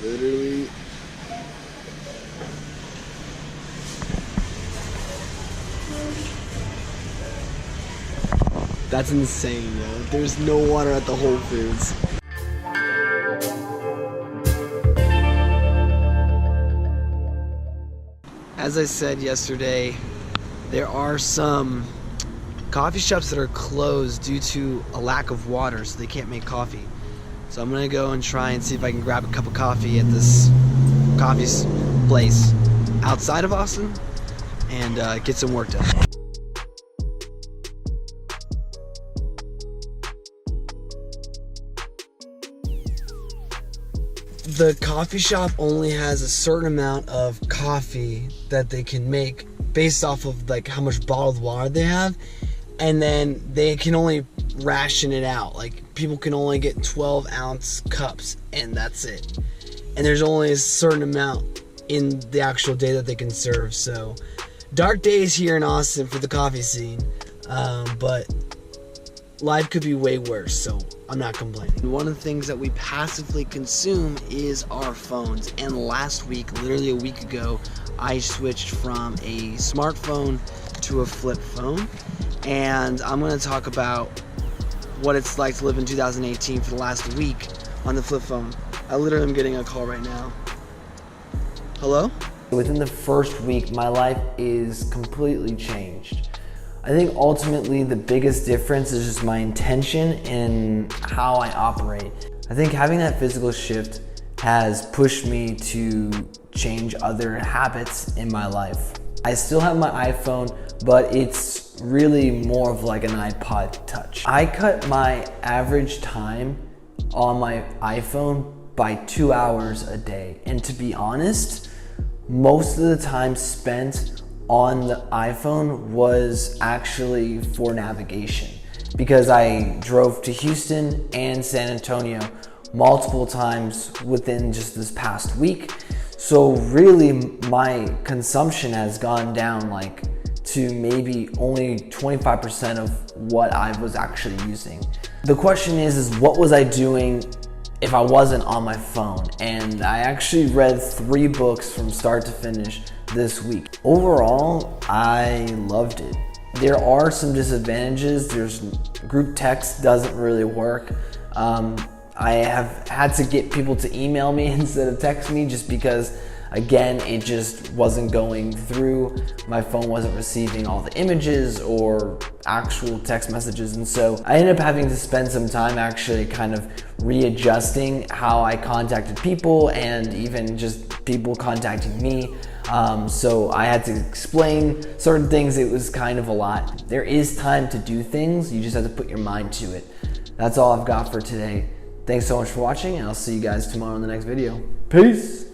Literally. That's insane, yo. There's no water at the Whole Foods. As I said yesterday, there are some coffee shops that are closed due to a lack of water, so they can't make coffee. So I'm gonna go and try and see if I can grab a cup of coffee at this coffee place outside of Austin and get some work done. The coffee shop only has a certain amount of coffee that they can make based off of like how much bottled water they have, and then they can only ration it out. Like people can only get 12-ounce cups and that's it. And there's only a certain amount in the actual day that they can serve. So dark days here in Austin for the coffee scene, but life could be way worse, so I'm not complaining. One of the things that we passively consume is our phones. And last week, literally a week ago, I switched from a smartphone to a flip phone. And I'm going to talk about what it's like to live in 2018 for the last week on the flip phone. I literally am getting a call right now. Hello? Within the first week, my life is completely changed. I think ultimately the biggest difference is just my intention in how I operate. I think having that physical shift has pushed me to change other habits in my life. I still have my iPhone, but it's really more of like an iPod Touch. I cut my average time on my iPhone by 2 hours a day. And to be honest, most of the time spent on the iPhone was actually for navigation, because I drove to Houston and San Antonio multiple times within just this past week. So really my consumption has gone down like to maybe only 25% of what I was actually using. The question is what was I doing if I wasn't on my phone? And I actually read 3 books from start to finish this week. Overall, I loved it. There are some disadvantages. There's group text doesn't really work. I have had to get people to email me instead of text me just because, again, it just wasn't going through. My phone wasn't receiving all the images or actual text messages. And so I ended up having to spend some time actually kind of readjusting how I contacted people and even just people contacting me. So I had to explain certain things. It was kind of a lot. There is time to do things. You just have to put your mind to it. That's all I've got for today. Thanks so much for watching, and I'll see you guys tomorrow in the next video. Peace.